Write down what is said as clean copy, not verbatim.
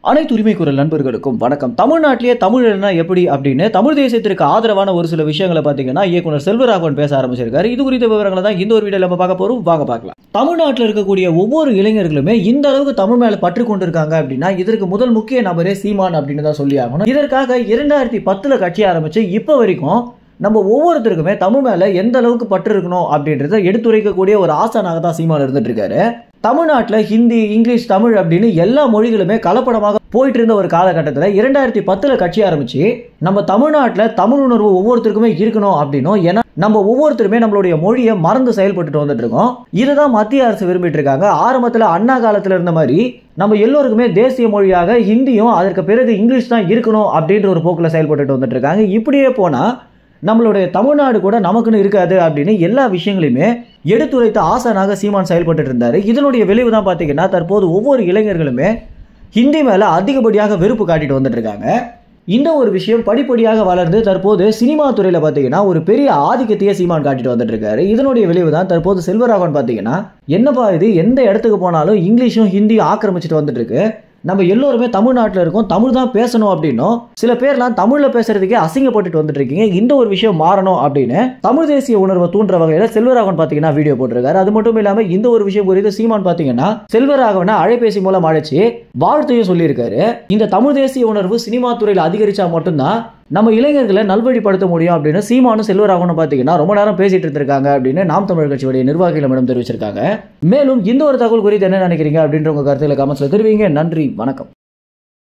அனைத்து உரிமை குரல் நண்பர்களுக்கும் வணக்கம். தமிழ்நாட்டிலேயே தமிழ்னா எப்படி அப்படின்னு தமிழ் தேசியத்திற்கு ஆதரவான ஒரு சில விஷயங்களை பார்த்தீங்கன்னா இயக்குனர் செல்வராகவன் பேச ஆரம்பிச்சிருக்காரு. இது குறித்த விவரங்களை தான் இந்த ஒரு வீடியோல நம்ம பார்க்க போறோம். வாங்க பார்க்கலாம். தமிழ்நாட்டில் இருக்கக்கூடிய ஒவ்வொரு இளைஞர்களுமே இந்த அளவுக்கு தமிழ் மேல பற்று கொண்டிருக்காங்க அப்படின்னா இதற்கு முதல் முக்கிய நபரே சீமான் அப்படின்னு தான் சொல்லி ஆகணும். இதற்காக 2010 கட்சி ஆரம்பிச்சு இப்ப வரைக்கும் நம்ம ஒவ்வொருத்தருக்குமே தமிழ் மேல எந்த அளவுக்கு பற்று இருக்கணும் அப்படின்றத எடுத்துரைக்கக்கூடிய ஒரு ஆசானாக தான் சீமான் இருந்துட்டு இருக்காரு. தமிழ்நாட்டில் ஹிந்தி, இங்கிலீஷ், தமிழ் அப்படின்னு எல்லா மொழிகளுமே கலப்படமாக போயிட்டு இருந்த ஒரு காலகட்டத்தில் 2010 கட்சி ஆரம்பிச்சு நம்ம தமிழ்நாட்டில் தமிழ் உணர்வு ஒவ்வொருத்தருக்குமே இருக்கணும் அப்படின்னும், ஏன்னா நம்ம ஒவ்வொருத்தருமே நம்மளுடைய மொழியை மறந்து செயல்பட்டு வந்துட்டு இருக்கோம். இதுதான் மத்திய அரசு விரும்பிட்டு இருக்காங்க. ஆரம்பத்தில் அண்ணா காலத்தில் இருந்த மாதிரி நம்ம எல்லோருக்குமே தேசிய மொழியாக ஹிந்தியும் அதற்கு பிறகு இங்கிலீஷ் தான் இருக்கணும் அப்படின்ற ஒரு போக்கில் செயல்பட்டு வந்துட்டு இருக்காங்க. இப்படியே போனா நம்மளுடைய தமிழ்நாடு கூட நமக்குன்னு இருக்காது அப்படின்னு எல்லா விஷயங்களையுமே எடுத்துரைத்த ஆசானாக சீமான் செயல்பட்டு இருந்தாரு. இதனுடைய விளைவு தான் பார்த்தீங்கன்னா தற்போது ஒவ்வொரு இளைஞர்களுமே ஹிந்தி மேல அதிகப்படியாக வெறுப்பு காட்டிட்டு வந்துட்டு இருக்காங்க. இந்த ஒரு விஷயம் படிப்படியாக வளர்ந்து தற்போது சினிமா துறையில பார்த்தீங்கன்னா ஒரு பெரிய ஆதிக்கத்தையே சீமான் காட்டிட்டு வந்துட்டு இருக்காரு. இதனுடைய விளைவு தான் தற்போது செல்வராகவன் பார்த்தீங்கன்னா என்னப்பா இது, எந்த இடத்துக்கு போனாலும் இங்கிலீஷும் ஹிந்தியும் ஆக்கிரமிச்சுட்டு வந்துட்டு இருக்கு, நம்ம எல்லோருமே தமிழ்நாட்டில் இருக்கோம், தமிழ் தான் பேசணும் அப்படின்னும் சில பேர்லாம் தமிழ்ல பேசுறதுக்கே அசிங்கப்பட்டுட்டு வந்துட்டு இருக்கீங்க. இந்த ஒரு விஷயம் மாறணும் அப்படின்னு தமிழ் தேசிய உணர்வை தூண்டுற வகையில செல்வராகவன் பாத்தீங்கன்னா வீடியோ போட்டிருக்காரு. அது மட்டும் இல்லாம இந்த ஒரு விஷயம் குறித்து சீமான் பாத்தீங்கன்னா செல்வராகவனை அழைபேசி மூலம் அழைச்சு வாழ்த்தையும் சொல்லியிருக்காரு. இந்த தமிழ் தேசிய உணர்வு சினிமா துறையில் அதிகரிச்சா மட்டும்தான் நம்ம இளைஞர்களை நல்வழிப்படுத்த முடியும் அப்படின்னு சீமானும் செல்வராகவனும் பாத்தீங்கன்னா ரொம்ப நேரம் பேசிட்டு இருந்திருக்காங்க அப்படின்னு நாம் தமிழர் கட்சியுடைய நிர்வாகிகளிடம் தெரிவிச்சிருக்காங்க. மேலும் இந்த ஒரு தகவல் குறித்து என்ன நினைக்கிறீங்க அப்படின்ற உங்க கருத்துக்களை கமெண்ட்ஸ்ல தெரிவிங்க. நன்றி, வணக்கம்.